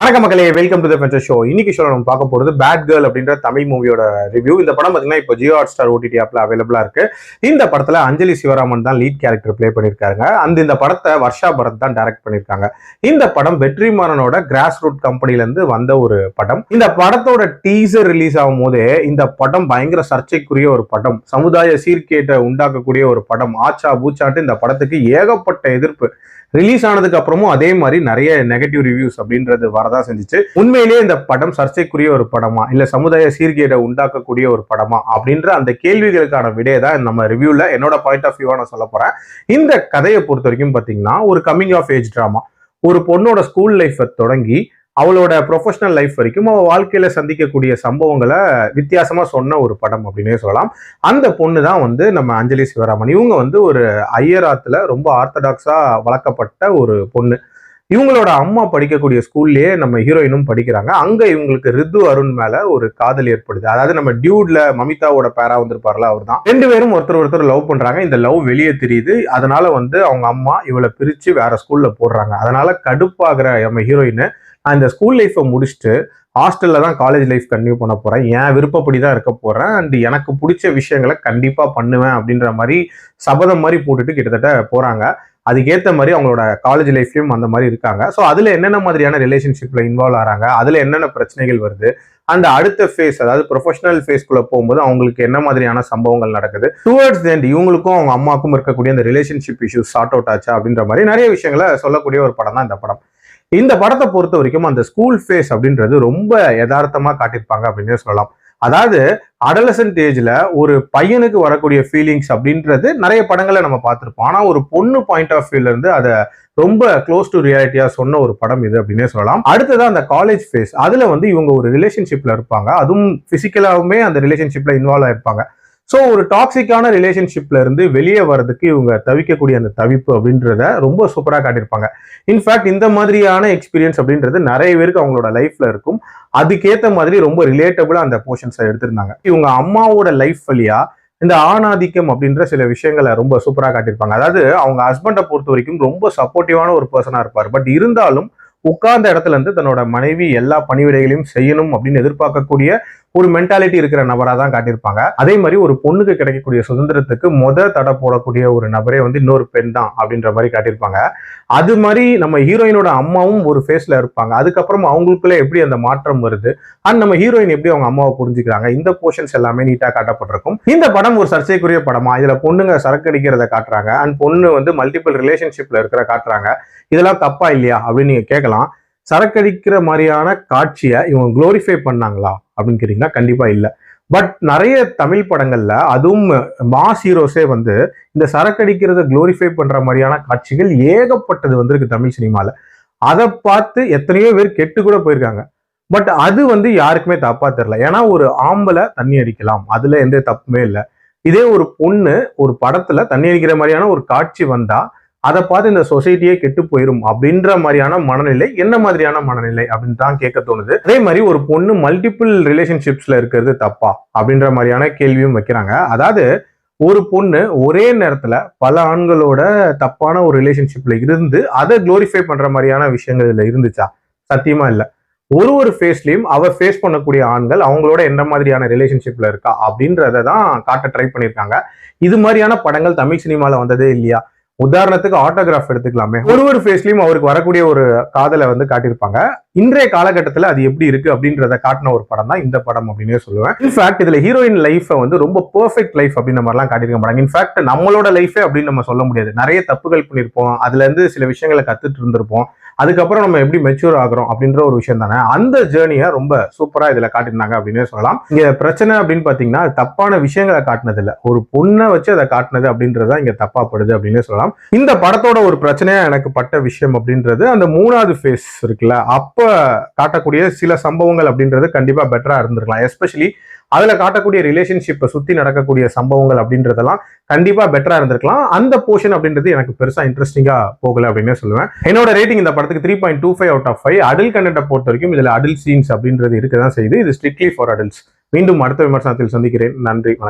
வணக்கம் மக்களே, welcome to the ஃபென்சர் show. இன்னைக்கு ஷோ நம்ம பார்க்க போறது பேட் கேர்ள் அப்படின்ற தமிழ் மூவியோட ரிவ்யூ. இந்த படம் பாத்தீங்கன்னா இப்போ ஜியோ ஹாட் ஸ்டார் ஓடிடி ஆப்ல அவைலபிளா இருக்கு. இந்த படத்துல அஞ்சலி சிவராமன் தான் லீட் கேரக்டர் பிளே பண்ணிருக்காங்க. இந்த படத்தை வர்ஷா பரத் தான் டைரக்ட் பண்ணிருக்காங்க. இந்த படம் வெற்றிமாறனோட கிராஸ் ரூட் கம்பெனில இருந்து வந்த ஒரு படம். இந்த படத்தோட டீசர் ரிலீஸ் ஆகும் போதே இந்த படம் பயங்கர சர்ச்சைக்குரிய ஒரு படம், சமுதாய சீர்கேட்டை உண்டாக்கக்கூடிய ஒரு படம், ஆச்சா பூச்சாட்டு இந்த படத்துக்கு ஏகப்பட்ட எதிர்ப்பு. ரிலீஸ் ஆனதுக்கு அப்புறமும் அதே மாதிரி நிறைய நெகட்டிவ் ரிவ்யூஸ் அப்படின்றது வரதான் செஞ்சுச்சு. உண்மையிலேயே இந்த படம் சர்ச்சைக்குரிய ஒரு படமா இல்ல சமுதாய சீர்கேடை உண்டாக்கக்கூடிய ஒரு படமா அப்படின்ற அந்த கேள்விகளுக்கான விடையை தான் நம்ம ரிவ்யூல என்னோட பாயிண்ட் ஆஃப் வியூவா நான் சொல்ல போறேன். இந்த கதையை பொறுத்த வரைக்கும் பாத்தீங்கன்னா ஒரு கமிங் ஆஃப் ஏஜ் டிராமா. ஒரு பொண்ணோட ஸ்கூல் லைஃபை தொடங்கி அவளோட ப்ரொஃபஷனல் லைஃப் வரைக்கும் அவள் வாழ்க்கையில சந்திக்கக்கூடிய சம்பவங்களை வித்தியாசமா சொன்ன ஒரு படம் அப்படின்னே சொல்லலாம். அந்த பொண்ணு தான் நம்ம அஞ்சலி சிவராமன். இவங்க ஒரு ஐயராத்துல ரொம்ப ஆர்த்தடாக்ஸா வளர்க்கப்பட்ட ஒரு பொண்ணு. இவங்களோட அம்மா படிக்கக்கூடிய ஸ்கூல்லயே நம்ம ஹீரோயினும் படிக்கிறாங்க. அங்க இவங்களுக்கு ரித்து அருண் மேல ஒரு காதல் ஏற்படுது. அதாவது நம்ம டியூட்ல மமிதாவோட பேரா வந்திருப்பார்ல, அவர் தான். ரெண்டு பேரும் ஒருத்தர் லவ் பண்றாங்க. இந்த லவ் வெளியே தெரியுது. அதனால அவங்க அம்மா இவளை பிரிச்சு வேற ஸ்கூல்ல போடுறாங்க. அதனால கடுப்பாகிற நம்ம ஹீரோயின், நான் இந்த ஸ்கூல் லைஃப்பை முடிச்சுட்டு ஹாஸ்டல்ல தான் காலேஜ் லைஃப் கண்டினியூ பண்ண போறேன், என் விருப்பப்படி தான் இருக்க போறேன், அண்ட் எனக்கு பிடிச்ச விஷயங்களை கண்டிப்பா பண்ணுவேன் அப்படின்ற மாதிரி சபதம் மாதிரி போட்டுட்டு கிட்டத்தட்ட போறாங்க. அதுக்கேற்ற மாதிரி அவங்களோட காலேஜ் லைஃப்லயும் அந்த மாதிரி இருக்காங்க. ஸோ அதுல என்னென்ன மாதிரியான ரிலேஷன்ஷிப்ல இன்வால்வ் ஆறாங்க, அதுல என்னென்ன பிரச்சனைகள் வருது, அண்ட் அடுத்த ஃபேஸ் அதாவது ப்ரொஃபஷனல் ஃபேஸ்க்குள்ள போகும்போது அவங்களுக்கு என்ன மாதிரியான சம்பவங்கள் நடக்குது, டுவர்ட்ஸ் தி எண்ட் இவங்களுக்கும் அவங்க அம்மாவுக்கும் இருக்கக்கூடிய அந்த ரிலேஷன்ஷிப் இஷ்யூஸ் சார்ட் அவுட் ஆச்சா அப்படின்ற மாதிரி நிறைய விஷயங்களை சொல்லக்கூடிய ஒரு படம் தான் இந்த படம். இந்த படத்தை பொறுத்த வரைக்கும் அந்த ஸ்கூல் ஃபேஸ் அப்படின்றது ரொம்ப யதார்த்தமா காட்டியிருப்பாங்க அப்படின்னே சொல்லலாம். அதாவது அடலசன்ட் ஏஜ்ல ஒரு பையனுக்கு வரக்கூடிய ஃபீலிங்ஸ் அப்படின்றது நிறைய படங்களை நம்ம பார்த்திருப்போம். ஆனா ஒரு பொண்ணு பாயிண்ட் ஆஃப் வியூல இருந்து அதை ரொம்ப க்ளோஸ் டு ரியாலிட்டியா சொன்ன ஒரு படம் இது அப்படின்னே சொல்லலாம். அடுத்ததான் அந்த காலேஜ் ஃபேஸ். அதுல இவங்க ஒரு ரிலேஷன்ஷிப்ல இருப்பாங்க. அதுவும் பிசிக்கலாவுமே அந்த ரிலேஷன்ஷிப்ல இன்வால்வ் ஆயிருப்பாங்க. ஸோ ஒரு டாக்ஸிக்கான ரிலேஷன்ஷிப்ல இருந்து வெளியே வர்றதுக்கு இவங்க தவிக்கக்கூடிய அந்த தவிப்பு அப்படின்றத ரொம்ப சூப்பராக காட்டியிருப்பாங்க. இன்ஃபேக்ட் இந்த மாதிரியான எக்ஸ்பீரியன்ஸ் அப்படின்றது நிறைய பேருக்கு அவங்களோட லைஃப்ல இருக்கும். அதுக்கேற்ற மாதிரி ரொம்ப ரிலேட்டபிளா அந்த போர்ஷன்ஸை எடுத்திருந்தாங்க. இவங்க அம்மாவோட லைஃப் வழியா இந்த ஆணாதிக்கம் அப்படின்ற சில விஷயங்களை ரொம்ப சூப்பராக காட்டியிருப்பாங்க. அதாவது அவங்க ஹஸ்பண்டை பொறுத்த வரைக்கும் ரொம்ப சப்போர்ட்டிவான ஒரு பர்சனா இருப்பார். பட் இருந்தாலும் உட்கார்ந்த இடத்துல இருந்து தன்னோட மனைவி எல்லா பணிவிடைகளையும் செய்யணும் அப்படின்னு எதிர்பார்க்கக்கூடிய ஒரு மென்டாலிட்டி இருக்கிற நபரா தான் காட்டியிருப்பாங்க. அதே மாதிரி ஒரு பொண்ணுக்கு கிடைக்கக்கூடிய சுதந்திரத்துக்கு தடை போடக்கூடிய ஒரு நபரே இன்னொரு பெண் தான் அப்படின்ற மாதிரி காட்டியிருப்பாங்க. அது மாதிரி நம்ம ஹீரோயினோட அம்மாவும் ஒரு ஃபேஸ்ல இருப்பாங்க. அதுக்கப்புறம் அவங்களுக்குள்ள எப்படி அந்த மாற்றம் வருது, அண்ட் நம்ம ஹீரோயின் எப்படி அவங்க அம்மாவை புரிஞ்சுக்கிறாங்க, இந்த போர்ஷன்ஸ் எல்லாமே நீட்டா காட்டப்பட்டிருக்கும். இந்த படம் ஒரு சர்ச்சைக்குரிய படமா? இதுல பொண்ணுங்க சரக்கு அடிக்கிறத காட்டுறாங்க, அண்ட் பொண்ணு மல்டிபிள் ரிலேஷன்ஷிப்ல இருக்கிற காட்டுறாங்க. இதெல்லாம் தப்பா இல்லையா அப்படின்னு நீங்க கேட்கலாம். சரக்கடிக்கிற மாதிரியான காட்சியை இவங்க குளோரிஃபை பண்ணாங்களா அப்படின்னு கேட்டீங்கன்னா கண்டிப்பா இல்லை. பட் நிறைய தமிழ் படங்கள்ல அதுவும் மாஸ் ஹீரோஸே இந்த சரக்கடிக்கிறத குளோரிஃபை பண்ற மாதிரியான காட்சிகள் ஏகப்பட்டது இருக்கு தமிழ் சினிமால. அதை பார்த்து எத்தனையோ பேர் கெட்டு கூட போயிருக்காங்க. பட் அது யாருக்குமே தப்பா தெரியல. ஏன்னா ஒரு ஆம்பளை தண்ணி அடிக்கலாம், அதுல எந்த தப்புமே இல்லை. இதே ஒரு பொண்ணு ஒரு படத்துல தண்ணி அடிக்கிற மாதிரியான ஒரு காட்சி வந்தா அதை பார்த்து இந்த சொசைட்டியே கெட்டு போயிரும் அப்படின்ற மாதிரியான மனநிலை என்ன மாதிரியான மனநிலை அப்படின்னு தான் கேட்க தோணுது. அதே மாதிரி ஒரு பொண்ணு மல்டிபிள் ரிலேஷன்ஷிப்ஸ்ல இருக்கிறது தப்பா அப்படின்ற மாதிரியான கேள்வியும் வைக்கிறாங்க. அதாவது ஒரு பொண்ணு ஒரே நேரத்துல பல ஆண்களோட தப்பான ஒரு ரிலேஷன்ஷிப்ல இருந்து அதை குளோரிஃபை பண்ற மாதிரியான விஷயங்கள் இதுல இருந்துச்சா? சத்தியமா இல்லை. ஒரு ஃபேஸ்லயும் அவ ஃபேஸ் பண்ணக்கூடிய ஆண்கள் அவங்களோட எந்த மாதிரியான ரிலேஷன்ஷிப்ல இருக்கா அப்படின்றத தான் காட்ட ட்ரை பண்ணியிருக்காங்க. இது மாதிரியான படங்கள் தமிழ் சினிமால வந்ததே இல்லையா? உதாரணத்துக்கு ஆட்டோகிராஃப் எடுத்துக்கலாமே. ஒரு ஃபேஸ்லயும் அவருக்கு வரக்கூடிய ஒரு காதலை காட்டியிருப்பாங்க. இன்றைய காலகட்டத்தில் அது எப்படி இருக்கு அப்படின்றத காட்டின ஒரு படம் தான் இந்த படம் அப்படின்னே சொல்லுவேன். இன்ஃபேக்ட் இதுல ஹீரோயின் லைஃபை ரொம்ப பெர்ஃபெக்ட் லைஃப் அப்படின்னு மாதிரிலாம் காட்டியிருக்க மாட்டாங்க. இன்ஃபேக்ட் நம்மளோட லைஃபே அப்படின்னு நம்ம சொல்ல முடியாது. நிறைய தப்புகள் பண்ணியிருப்போம், அதுல இருந்து சில விஷயங்களை கத்துட்டு இருந்திருப்போம். அதுக்கப்புறம் நம்ம எப்படி மெச்சூர் ஆகிறோம் அப்படின்ற ஒரு விஷயம் தானே. அந்த ஜேர்னியை ரொம்ப சூப்பரா இதுல காட்டியிருந்தாங்க அப்படின்னே சொல்லலாம். இங்க பிரச்சனை அப்படின்னு பாத்தீங்கன்னா தப்பான விஷயங்களை காட்டினது இல்லை, ஒரு பொண்ணை வச்சு அதை காட்டினது அப்படின்றத இங்க தப்பாப்படுது அப்படின்னே சொல்லலாம். இந்த படத்தோட ஒரு பிரச்சனையா எனக்கு பட்ட விஷயம் அப்படின்றது அந்த மூணாவது ஃபேஸ் இருக்குல்ல, அப்ப காட்டக்கூடிய சில சம்பவங்கள் அப்படின்றது கண்டிப்பா பெட்டரா இருந்திருக்கலாம். எஸ்பெஷலி அதுல காட்டக்கூடிய ரிலேஷன்ஷிப்பை சுத்தி நடக்கக்கூடிய சம்பவங்கள் அப்படின்றதெல்லாம் கண்டிப்பா பெட்டரா இருந்திருக்கலாம். அந்த போர்ஷன் அப்படின்றது எனக்கு பெருசா இன்ட்ரெஸ்டிங்கா போகல அப்படின்னே சொல்லுவேன். என்னோட ரேட்டிங் இந்த படத்துக்கு 3.25 அவுட் ஆஃப் 5. அடல்ட் கண்டென்ட்டை பொறுத்த வரைக்கும் இதுல அடல்ட் சீன்ஸ் அப்படின்றது இருக்கதான் செய்யுது. இது ஸ்ட்ரிக்ட்லி ஃபார் அடல்ட்ஸ். மீண்டும் அடுத்த விமர்சனத்தில் சந்திக்கிறேன். நன்றி, வணக்கம்.